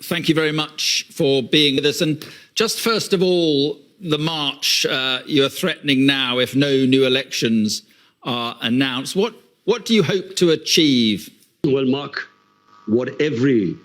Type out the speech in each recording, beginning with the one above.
thank you very much for being with us. And just first of all, the march you're threatening now if no new elections are announced. What do you hope to achieve? Well, Mark, what every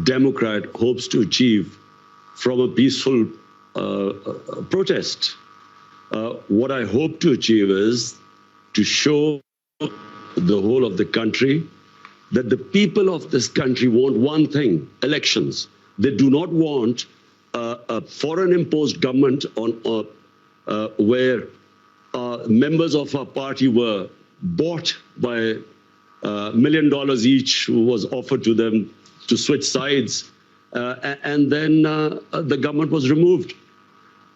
Democrat hopes to achieve from a peaceful protest. What I hope to achieve is to show the whole of the country that the people of this country want one thing: elections. They do not want a foreign-imposed government where members of our party were bought by $1 million each, who was offered to them to switch sides, and then the government was removed.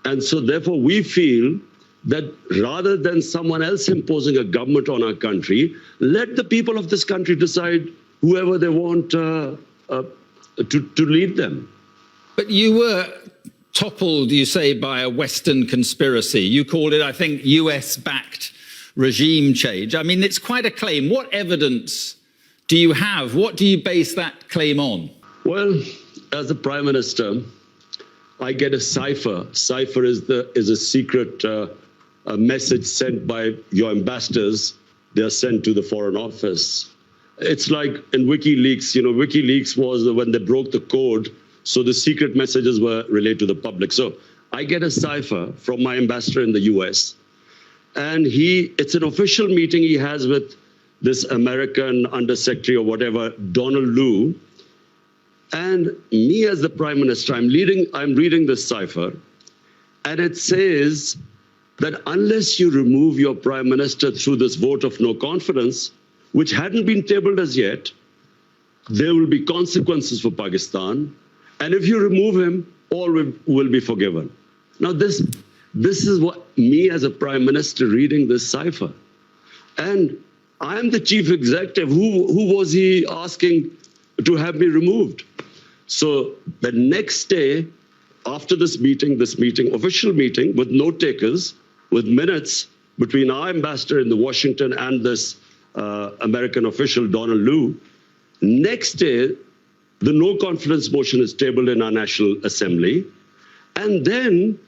And so therefore we feel that rather than someone else imposing a government on our country, let the people of this country decide whoever they want to lead them. But you were toppled, you say, by a Western conspiracy. You called it, I think, US-backed regime change. I mean, it's quite a claim. What evidence do you have? What do you base that claim on? Well, as the Prime Minister, I get a cipher. Cipher is a secret message sent by your ambassadors. They are sent to the Foreign Office. It's like in WikiLeaks. You know, WikiLeaks was when they broke the code, so the secret messages were relayed to the public. So I get a cipher from my ambassador in the US, and it's an official meeting he has with this American undersecretary or whatever, Donald Lu. And me as the Prime Minister, I'm reading this cipher, and it says that unless you remove your Prime Minister through this vote of no confidence, which hadn't been tabled as yet, there will be consequences for Pakistan. And if you remove him, all will be forgiven. Now, this is what me as a Prime Minister reading this cipher. And I am the chief executive. Who was he asking to have me removed? So the next day, after this meeting, official meeting with note takers, with minutes between our ambassador in Washington and this American official, Donald Lu, next day, the no confidence motion is tabled in our National Assembly. And then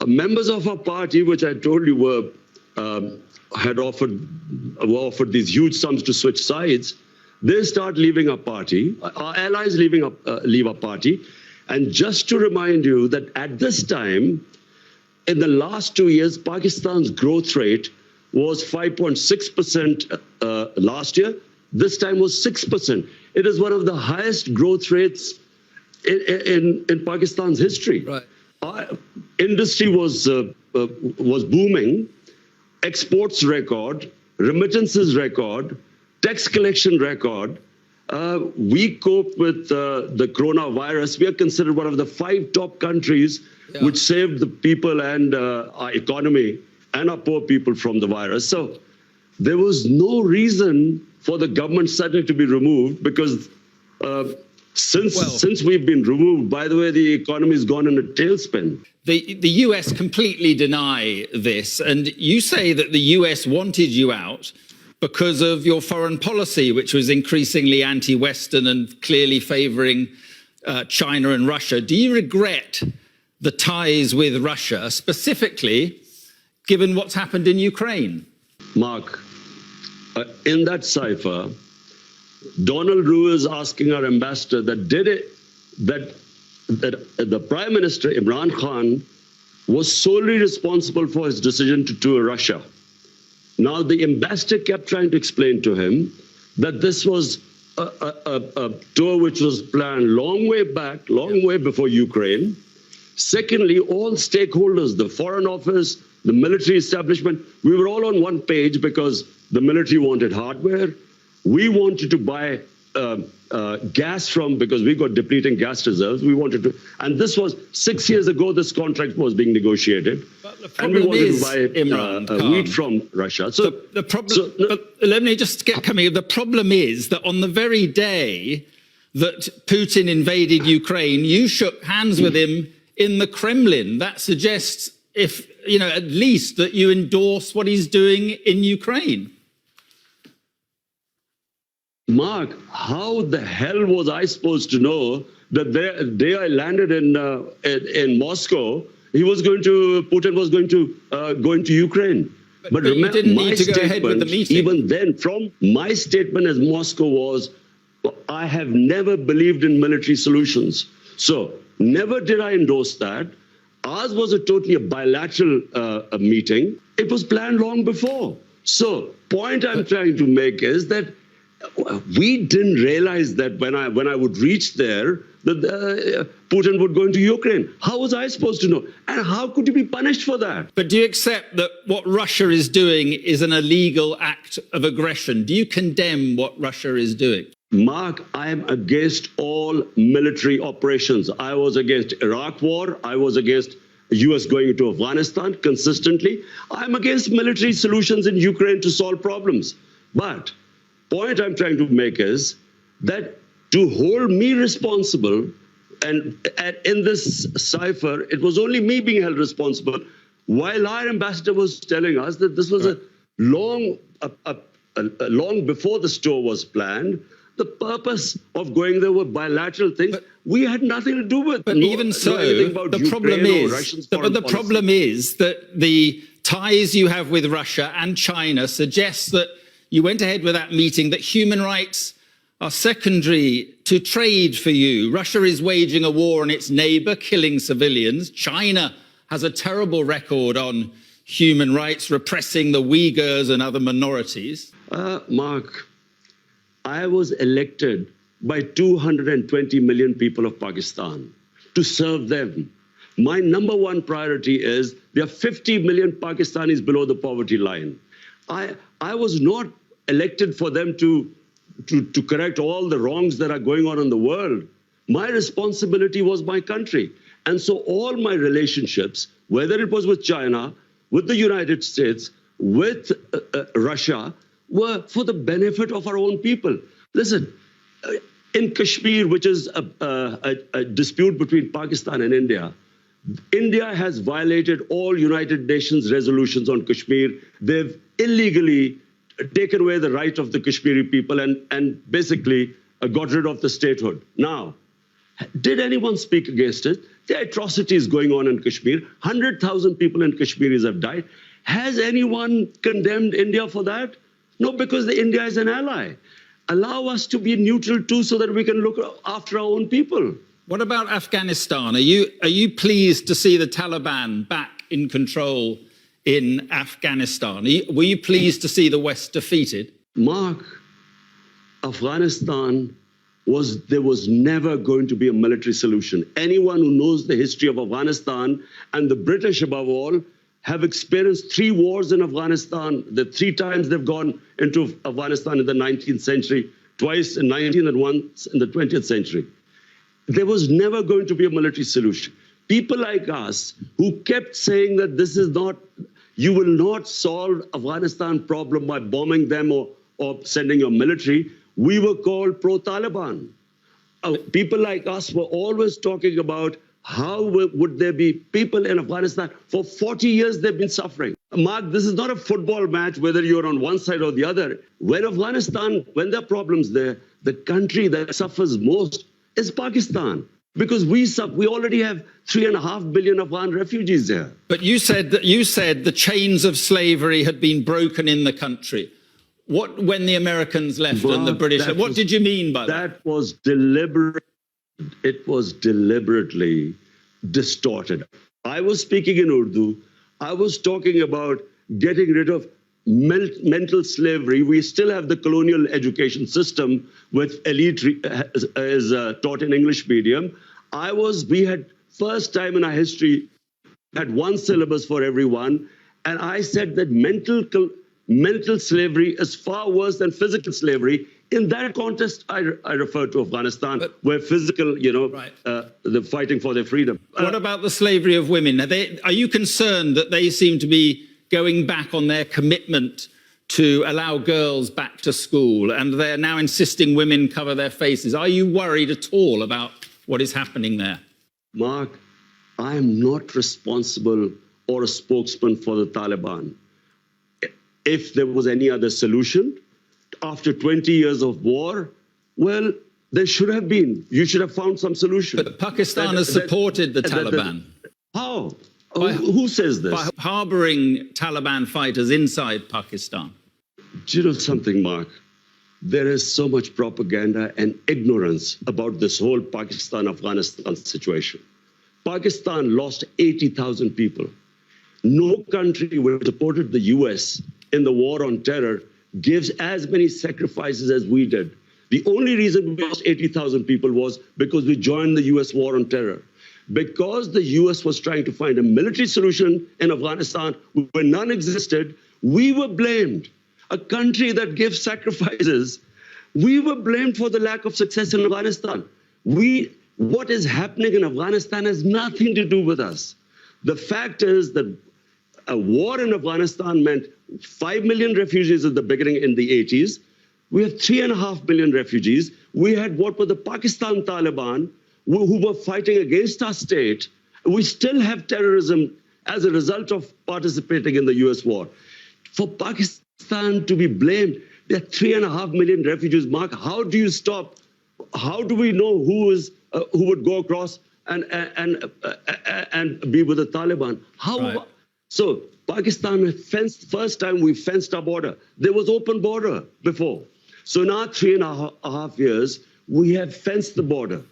members of our party, which I told you were offered these huge sums to switch sides, they start leaving our party. Our allies leave our party. And just to remind you that at this time, in the last 2 years, Pakistan's growth rate was 5.6% last year. This time was 6%. It is one of the highest growth rates in Pakistan's history. Right. Our industry was booming, exports record, remittances record, tax collection record. We coped with the coronavirus. We are considered one of the 5 top countries which saved the people and our economy and our poor people from the virus. So there was no reason for the government suddenly to be removed, because since we've been removed, by the way, the economy has gone in a tailspin. The US completely deny this, and you say that the US wanted you out because of your foreign policy, which was increasingly anti-Western and clearly favouring China and Russia. Do you regret the ties with Russia, specifically given what's happened in Ukraine? Mark, in that cipher, Donald Lu is asking our ambassador that the Prime Minister, Imran Khan, was solely responsible for his decision to tour Russia. Now, the ambassador kept trying to explain to him that this was a tour which was planned long way back, long way before Ukraine. Secondly, all stakeholders, the Foreign Office, the military establishment, we were all on one page because the military wanted hardware. We wanted to buy gas because we got depleting gas reserves. We wanted to, and this was 6 years ago, this contract was being negotiated. And we wanted to buy wheat from Russia. So the problem, let me just get coming. The problem is that on the very day that Putin invaded Ukraine, you shook hands with him in the Kremlin. That suggests, at least that you endorse what he's doing in Ukraine. Mark, how the hell was I supposed to know the day I landed in Moscow, Putin was going to go into Ukraine. But you didn't need to go ahead with the meeting. Even then, from my statement as Moscow was, I have never believed in military solutions. So never did I endorse that. Ours was a bilateral meeting. It was planned long before. So point I'm trying to make is that we didn't realize that when I would reach there, that Putin would go into Ukraine. How was I supposed to know? And how could you be punished for that? But do you accept that what Russia is doing is an illegal act of aggression? Do you condemn what Russia is doing? Mark, I am against all military operations. I was against Iraq war. I was against the US going into Afghanistan consistently. I'm against military solutions in Ukraine to solve problems. But point I'm trying to make is that to hold me responsible, and in this cipher, it was only me being held responsible, while our ambassador was telling us that this was a long before the tour was planned. The purpose of going there were bilateral things we had nothing to do with. But even so, the problem is that the ties you have with Russia and China suggest that you went ahead with that meeting, that human rights are secondary to trade for you. Russia is waging a war on its neighbor, killing civilians. China has a terrible record on human rights, repressing the Uyghurs and other minorities. Mark, I was elected by 220 million people of Pakistan to serve them. My number one priority is there are 50 million Pakistanis below the poverty line. I was not elected for them to correct all the wrongs that are going on in the world. My responsibility was my country. And so all my relationships, whether it was with China, with the United States, with Russia, were for the benefit of our own people. Listen, in Kashmir, which is a dispute between Pakistan and India, India has violated all United Nations resolutions on Kashmir. They've illegally taken away the right of the Kashmiri people and basically got rid of the statehood. Now, did anyone speak against it? The atrocities going on in Kashmir, 100,000 people in Kashmiris have died. Has anyone condemned India for that? No, because India is an ally. Allow us to be neutral too so that we can look after our own people. What about Afghanistan? Are you pleased to see the Taliban back in control in Afghanistan? Were you pleased to see the West defeated? Mark, Afghanistan there was never going to be a military solution. Anyone who knows the history of Afghanistan, and the British above all, have experienced 3 wars in Afghanistan. The 3 times they've gone into Afghanistan in the 19th century, twice in 19th and once in the 20th century. There was never going to be a military solution. People like us who kept saying that this is not, you will not solve Afghanistan problem by bombing them or sending your military, we were called pro-Taliban. People like us were always talking about how would there be people in Afghanistan? For 40 years, they've been suffering. Mark, this is not a football match, whether you're on one side or the other. When there are problems there, the country that suffers most is Pakistan. Because we already have 3.5 billion Afghan refugees there. But you said the chains of slavery had been broken in the country. When the Americans left and the British, what did you mean by that? That was deliberate. It was deliberately distorted. I was speaking in Urdu. I was talking about getting rid of mental slavery. We still have the colonial education system with elite is taught in English medium. We had first time in our history had one syllabus for everyone. And I said that mental slavery is far worse than physical slavery. In that context, I refer to Afghanistan, where physical, they're fighting for their freedom. What about the slavery of women? Are you concerned that they seem to be going back on their commitment to allow girls back to school, and they're now insisting women cover their faces? Are you worried at all about what is happening there? Mark, I am not responsible or a spokesman for the Taliban. If there was any other solution, after 20 years of war, well, There should have been. You should have found some solution. But Pakistan has supported the Taliban. How? Who says this? By harboring Taliban fighters inside Pakistan. Do you know something, Mark? There is so much propaganda and ignorance about this whole Pakistan-Afghanistan situation. Pakistan lost 80,000 people. No country which supported the US in the war on terror gives as many sacrifices as we did. The only reason we lost 80,000 people was because we joined the US war on terror. Because the US was trying to find a military solution in Afghanistan where none existed, we were blamed. A country that gives sacrifices, we were blamed for the lack of success in Afghanistan. What is happening in Afghanistan has nothing to do with us. The fact is that a war in Afghanistan meant 5 million refugees at the beginning in the 80s. We have 3.5 million refugees. We had what were the Pakistan Taliban who were fighting against our state. We still have terrorism as a result of participating in the US war. For Pakistan to be blamed, there are 3.5 million refugees. Mark, how do you stop? How do we know who would go across and be with the Taliban? How? Right. So Pakistan fenced, first time we fenced our border. There was open border before. So now 3.5 years, we have fenced the border.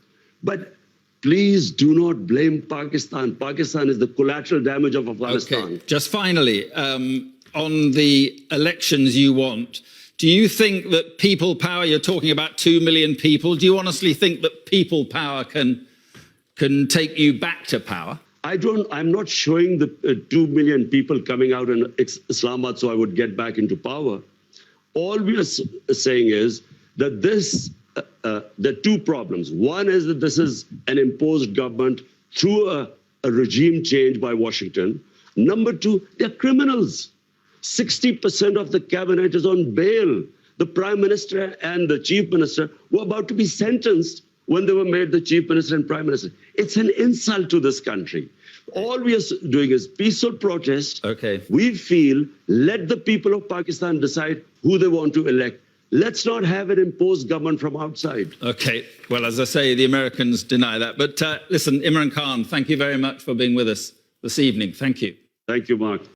But please do not blame Pakistan. Pakistan is the collateral damage of Afghanistan. Okay. Just finally, on the elections you want, do you think that people power, you're talking about 2 million people, do you honestly think that people power can take you back to power? I'm not showing the 2 million people coming out in Islamabad so I would get back into power. All we are saying is that there are two problems. One is that this is an imposed government through a regime change by Washington. Number two, they're criminals. 60% of the cabinet is on bail. The prime minister and the chief minister were about to be sentenced when they were made the chief minister and prime minister. It's an insult to this country. All we are doing is peaceful protest. Okay. We feel, let the people of Pakistan decide who they want to elect. Let's not have an imposed government from outside. Okay. Well, as I say, the Americans deny that. But listen, Imran Khan, thank you very much for being with us this evening. Thank you. Thank you, Mark.